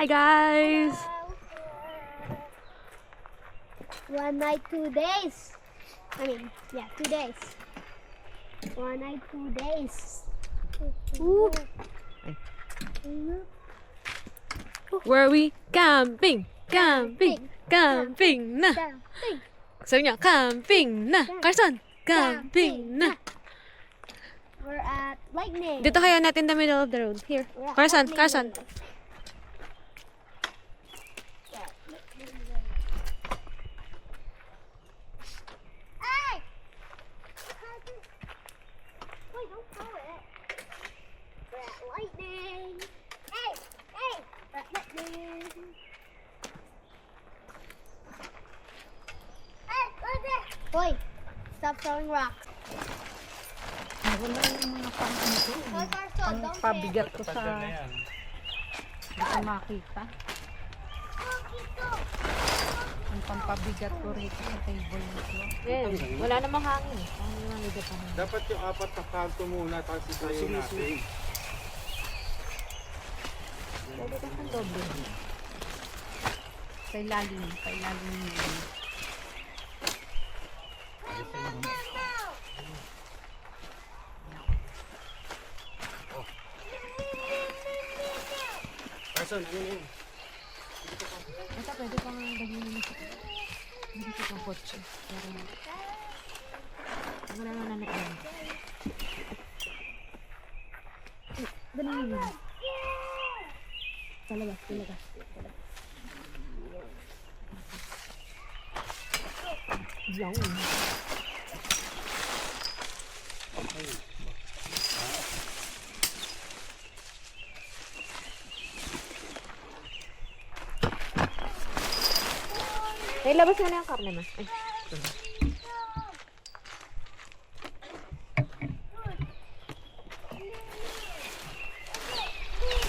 Hi guys! 1 night, 2 days. I mean, yeah, 2 days. 1 night, 2 days. Ooh. Where are we? Camping! Camping! Camping na! Camping. Sabi niya, camping na! Carson! Camping na! We're at Lightning. Dito kayo natin in the middle of the road. Here. We're at Carson! Lightning. Carson! Hey! Wait, don't throw it. We're at Lightning. Hey! Hey! We're at Lightning. Hey! What's it? Boy, stop throwing rocks. Wala yung mga pang-ano ko. Hoy, Carson, don't hit. Pabigat ko sa... Hindi ko makita. Ang pampabigat ko rito sa table nito. Wala namang hangin. Dapat yung apat na kanto muna tapos isayo natin. Pwede ka ng doble. Sa ilalim yun. Carson, ano yun? Ito, pwede pa nga dagyan sa dito pang kotse. Pero wala naman na natin. Ganun yun. Talaga. Diyan. Nailabas mo na yung karne, ma. Ay.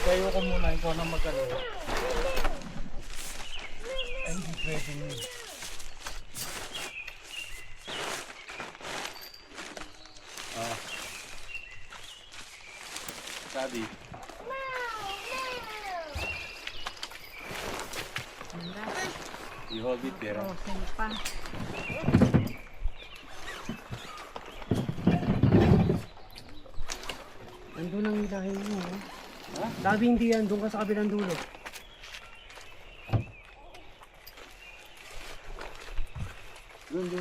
Tayo ko muna, ikaw na magkano. Ay, hindi pwede yun. Sabi. You hold it there. Frozen pa. Nandun ang dahil mo. Ha? Sabi hindi yan, doon ka sa kabilang dulo. Dun.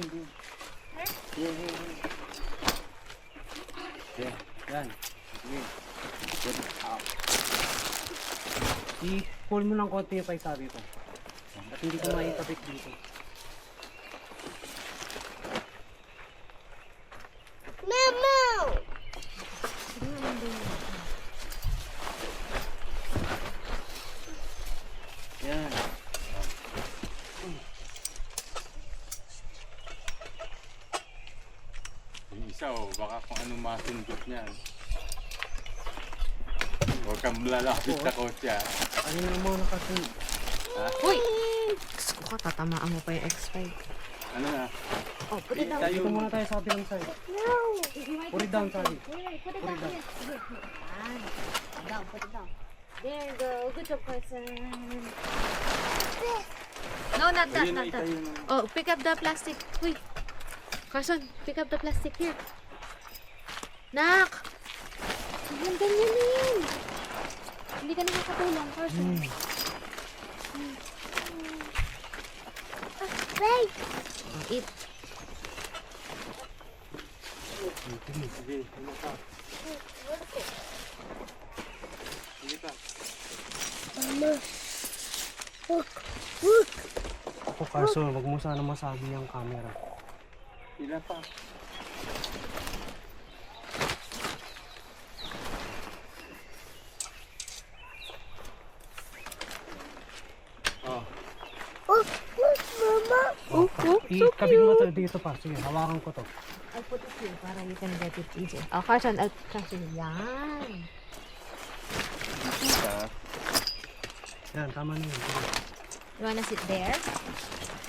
Yan. Sige. Get it out. I-pull mo ng konti pa yung sabi ko. At hindi ko maitapik dito. Memo! Yan. Yung isa baka kung anong masundot niyan. Huwag kang lalapit sa kotse. Ano na muna kasi. Uy! Gusto ko ka, tatamaan mo pa yung X5. Ano na? Oh, put it down. Tayo Dito muna tayo sa kabilang side. No! Put it down, sabi. Put it Put it down. down. Down, put it down. There you go. Good job, Carson. No, not that, Ayun na, not that. itayo na. Oh, pick up the plastic. Uy! Carson, pick up the plastic here. Nak! Ayan, ganyan na yun. Hindi ka nakakatulong, Carson. Wait! Oh, eat. Sige, ano ka? Sige pa. Mama. Look. Look. Ako, Carson, wag mo sana masabi yung camera. Ilan pa? Oh. Look. Look, Mama. Itabi mo to dito pa. Sige, hawakan ko to. I'll put it here para you can get it easy. Oh, Carson, Carson, yan. Yan, tama na yun. Sige. You wanna sit there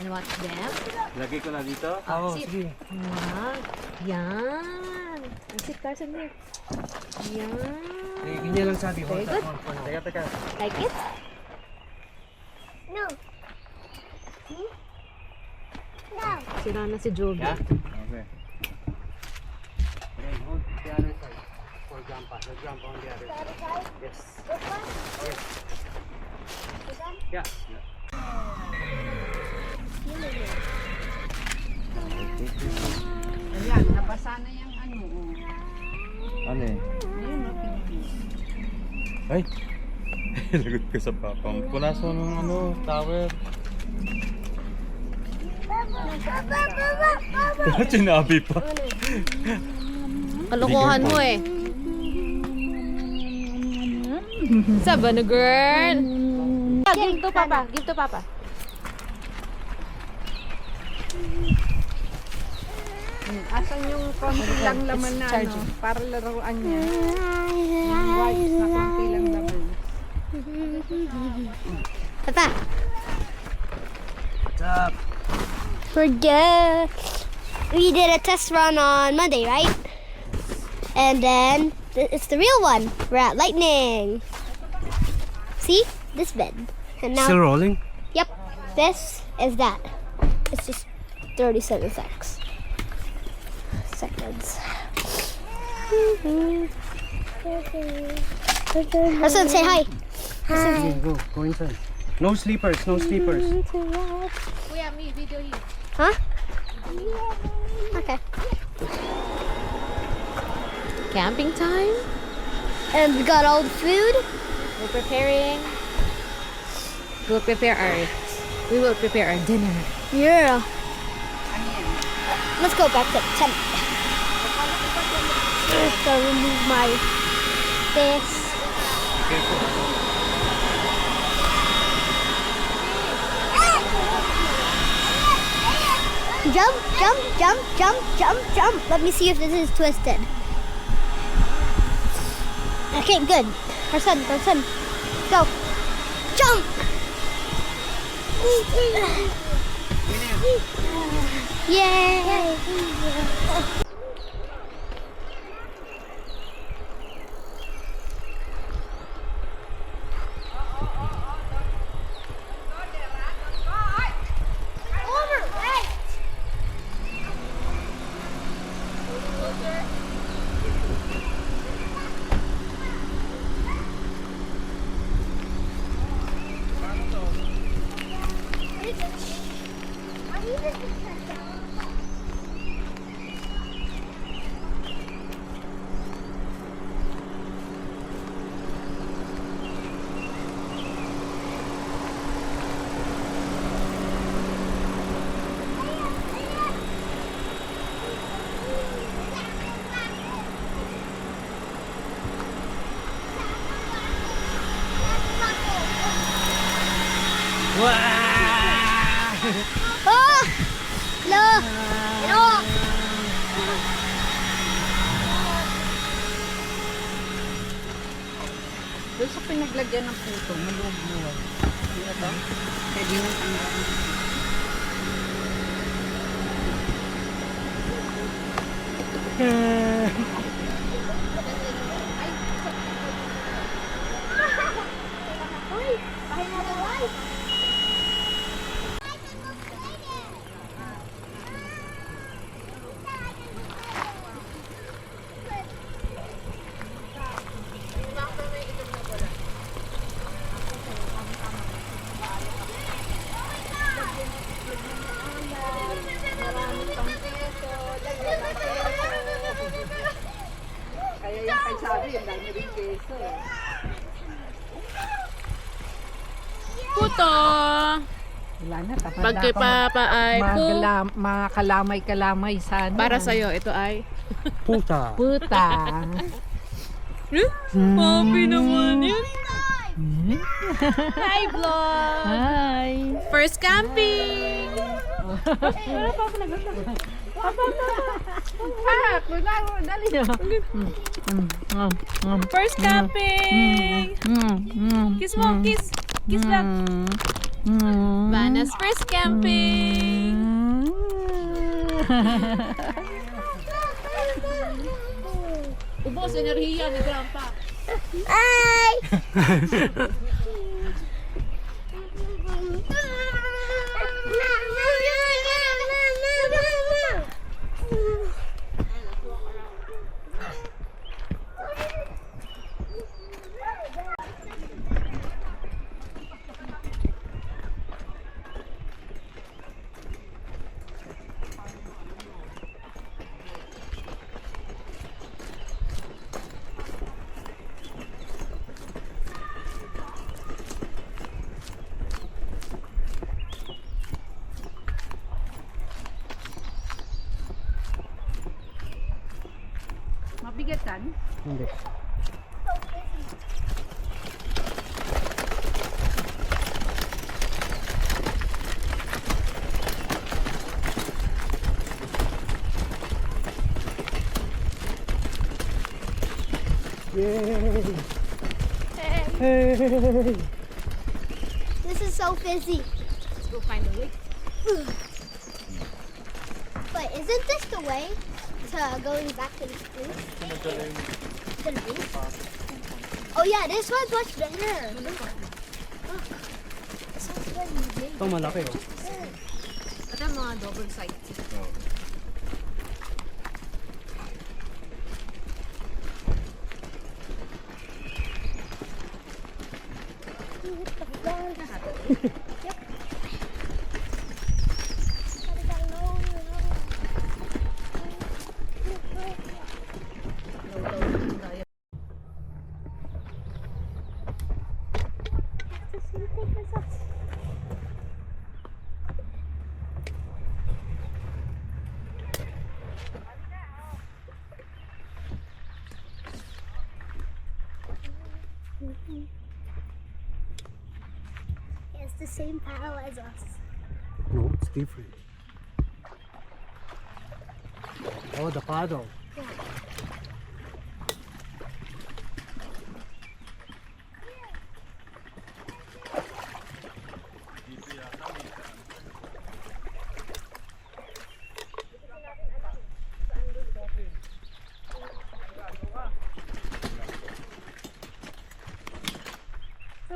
and watch them? Lagay ko na dito. Oo, sit. sige. Wow. Yan. Sit, Carson, here. Yan. Eh, ganyan lang sabi. Very good. Teka, teka. Like it? No. No. Sira na si Joby. Yeah? Okay. Okay, hold the other side. For jump on. Jump on the other side. Yes. This one? Yes. This one? Yeah. Ayan, nabasa na yung ano. Ano eh? Ayun, no, Pilipinas. Ay! Lagot ko sa papa. Punaso ng ano, tower. Sinabi pa. Kalokohan mo eh. Saba na girl. Give to Papa. Give to Papa. Asan yung konti lang laman na ano, charging. para laruan niya. Yung wipes na konti lang laman. Papa. What's up? We did a test run on Monday, right? And then it's the real one. We're at Lightning. See? This bed. And now, Still rolling? yep, this is that. It's just 37 seconds. Hassan, say hi. Okay, go inside. No sleepers, no sleepers. Kuya, me, video here. Huh? Okay. Camping time. And we got all the food. We're preparing. We will prepare our dinner. Yeah. Let's go back to the tent. Let's go remove my this. Jump, jump, jump, jump, jump, jump. Let me see if this is twisted. Okay, good. Our son, go. Jump! Yay! Oh! No! No! Doon sa pinaglagyan ng puto, maluwag-luwag. Ano ba? Pwede nang tanggalin. Kaya yung pagsabi, yung dami rin keso. puto. Wala na, tapos Pag kay Papa ay po. mga kalamay-kalamay sana. Para sa'yo, ito ay Puta. Puta. Papi naman yan. Hi, vlog! Hi. First camping! Dali nyo. First camping! Kiss mo, kiss! Kiss lang! Vanna's first camping! Ubos, enerhiya ni Grandpa. Ay! Mabigatan? Hindi. Yay! Hey! This is so fizzy. Let's go find a way. But isn't this the way to going back to the school? To the beach? Oh yeah, this one's much better. Look. This one's very big. Ito malaki oh. Ito ang mga double side. It's the same paddle as us. No, it's different. Oh, the paddle.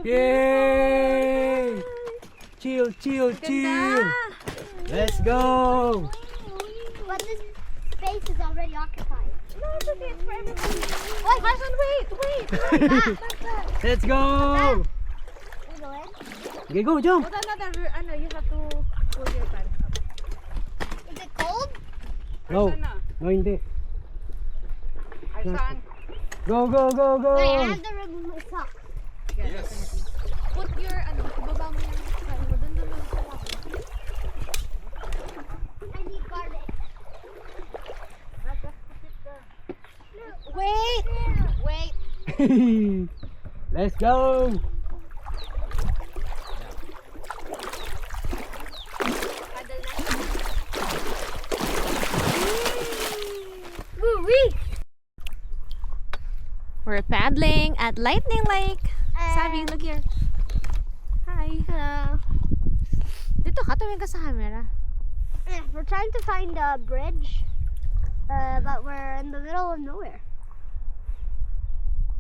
Yay! Chill, chill, chill. Let's go. But this space is already occupied. No, it's okay. It's for everybody. Oh, Carson, wait! Let's go. We go in. Okay, go, jump. Hold on, ano, you have to pull your pants up. Is it cold? No, no, hindi. Ay, saan? Go, go, go, go. Wait, I have to remove my socks. Yes. Put your, ano, ibaba mo yung sarili mo. Doon mo sa laki. I need garlic. Wait! Wait! Let's go. Woo-wee. We're paddling at Lightning Lake. Sabi, look here. Hi. Hello. Dito ka, tumingin ka sa camera. We're trying to find a bridge, but we're in the middle of nowhere.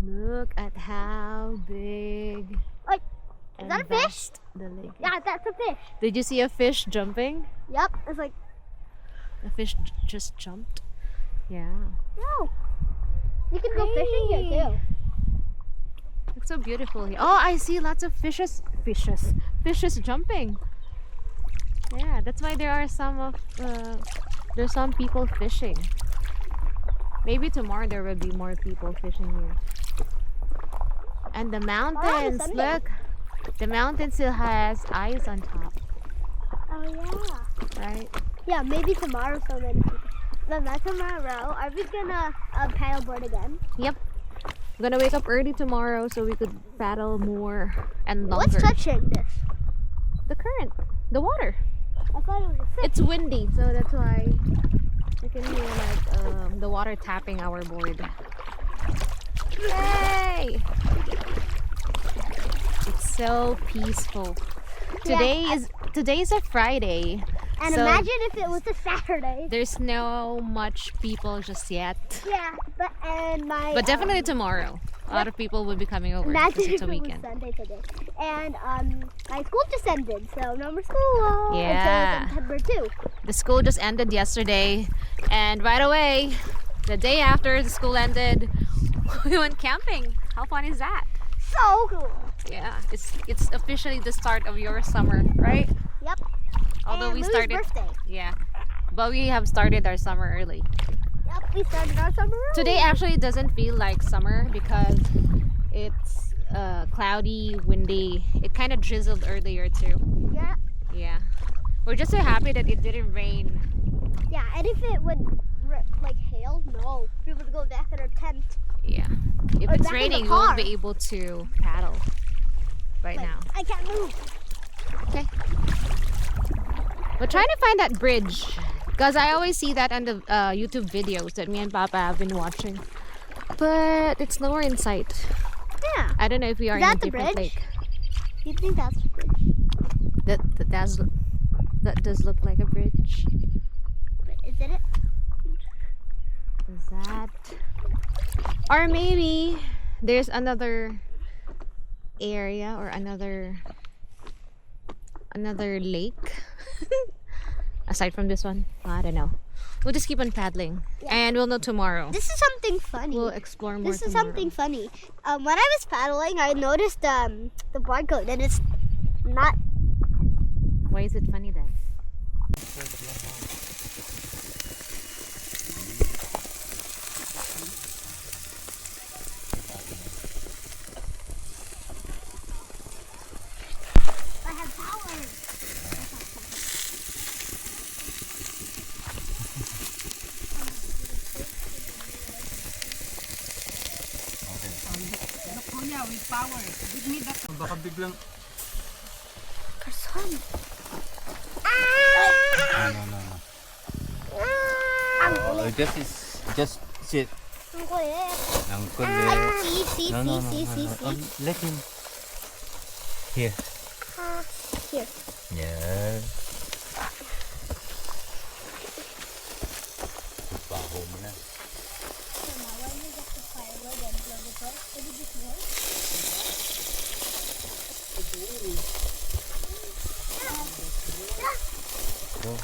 Look at how big Wait, and that a fish? vast the lake is. Yeah, that's a fish. Did you see a fish jumping? Yep, it's like, A fish just jumped. Yeah. no. You can go fishing here too. Looks so beautiful here. Oh, I see lots of fishes jumping. Yeah, that's why there are there's some people fishing. Maybe tomorrow there will be more people fishing here. And the mountains, sunny. look. The mountain still has ice on top, Oh yeah. right? Yeah, maybe tomorrow so many people. No, not tomorrow. Are we gonna paddleboard again? Yep. I'm gonna wake up early tomorrow so we could paddle more and longer. What's touching this? The current, the water. I thought it was a fish. It's windy, so that's why you can hear like the water tapping our board. Yay! It's so peaceful. Yeah, Today is a Friday. And so imagine if it was a Saturday. there's no much people just yet. Yeah, But definitely tomorrow. A lot of people will be coming over because imagine it's if a it was weekend. Sunday today. And my school just ended, so no more school Yeah. until September 2. The school just ended yesterday, and right away, the day after the school ended, we went camping. How fun is that? So cool. Yeah, it's officially the start of your summer, right? Yep. Although and we Louis' started, birthday. yeah, but we have started our summer early. Yep, we started our summer early. Today actually doesn't feel like summer because it's cloudy, windy. It kind of drizzled earlier too. Yeah. Yeah, we're just so happy that it didn't rain. Yeah, and if it would like hail, no, we would go back in our tent. Yeah, if Or it's back in the raining, we won't car. be able to paddle right Like, now. I can't move. Okay. We're trying to find that bridge because I always see that on the YouTube videos that me and Papa have been watching, but it's nowhere in sight. Yeah. I don't know if we are Is in a that the different bridge? lake. You think that's the bridge? That does look like a bridge. Is it? Is that? Or maybe there's another area or another lake aside from this one. I don't know. We'll just keep on paddling, and we'll know tomorrow. This is something funny. We'll explore more. This is tomorrow. something funny. When I was paddling, I noticed the barcode, and it's not. Why is it funny then? I have power. Look, Kuya, with power. Give me that. Baka biglang... Person. No. Oh, just sit. Ang kulit. Ang Ay, kulit. see. Let him. Here. Here. Yeah. Baho mo na. When we get the firewood and blow the torch, will it just work? Go.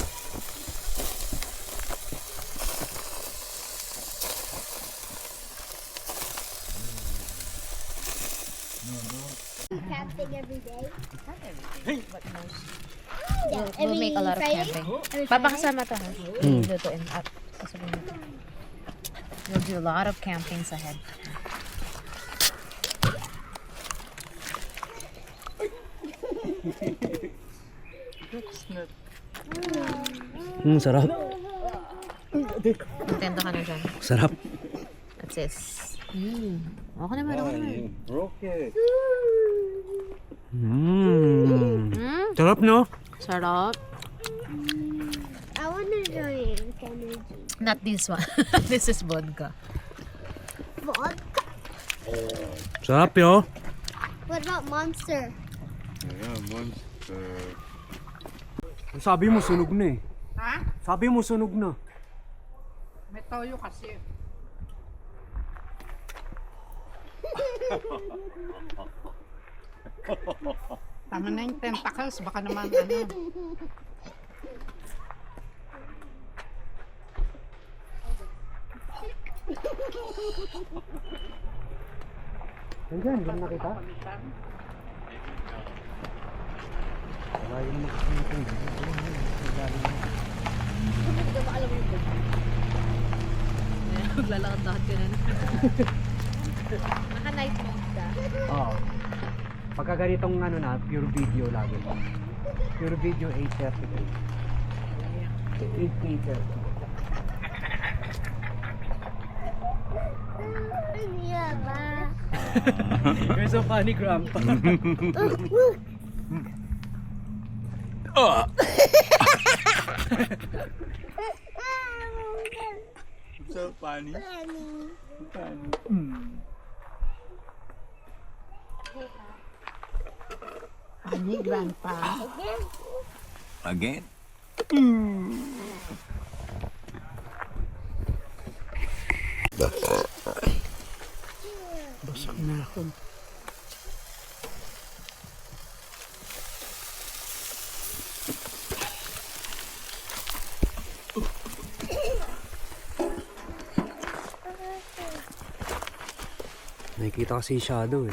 Camping every day. We'll make a lot of camping. Papa kasama to ha. Lutuin at sasabihin natin. We'll do a lot of campings ahead. Sarap. Contento ka na dyan. Sarap. That's it. Okay naman. Broke it. Sarap, no? Sarap. I want to drink energy. Not this one. This is vodka. Vodka. Sarap, yo. What about Monster? Yeah, monster. Sabi mo, sunog na eh. Ha? Sabi mo, sunog na. May toyo kasi. Tama na yung tentacles. Baka naman ano. Nandiyan, hindi mo nakita? Wala yun naman kasi nito. Maglalakad-lakad ka na. Naka-night mode ka. Oo. Pag Pagka ganitong ano na, pure video lagi. Pure video 833. 8K30. Yeah, ba. You're so funny, Grandpa. So funny. Ani, grandpa. Again? Busog na ako. Nakikita kasi shadow eh.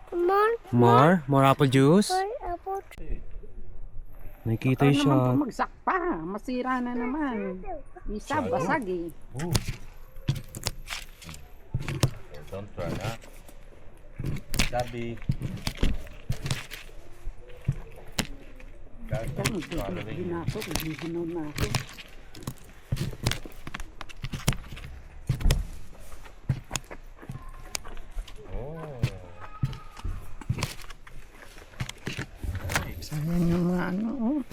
Come on. More? More apple juice? Apple. Nakikita Ito yung naman shadow. bumagsak pa. Masira na naman. Isa, basag eh. Don't try that. Gabi. Ito, magdudugin na ako. Magdudugin na ako. Oh. Sayang yung mga ano, oh.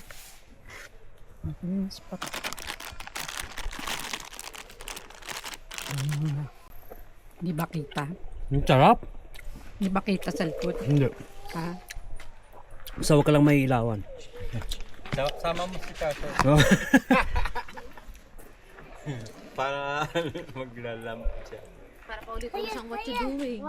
Malinis pa. Di ba kita? Yung sarap? Di ba kita sa likod? Hindi. Ha? Basta huwag ka lang may ilawan. Sama mo si Kaso. Oh. Para maglalamp siya. Para paulit-ulit siyang what you doing.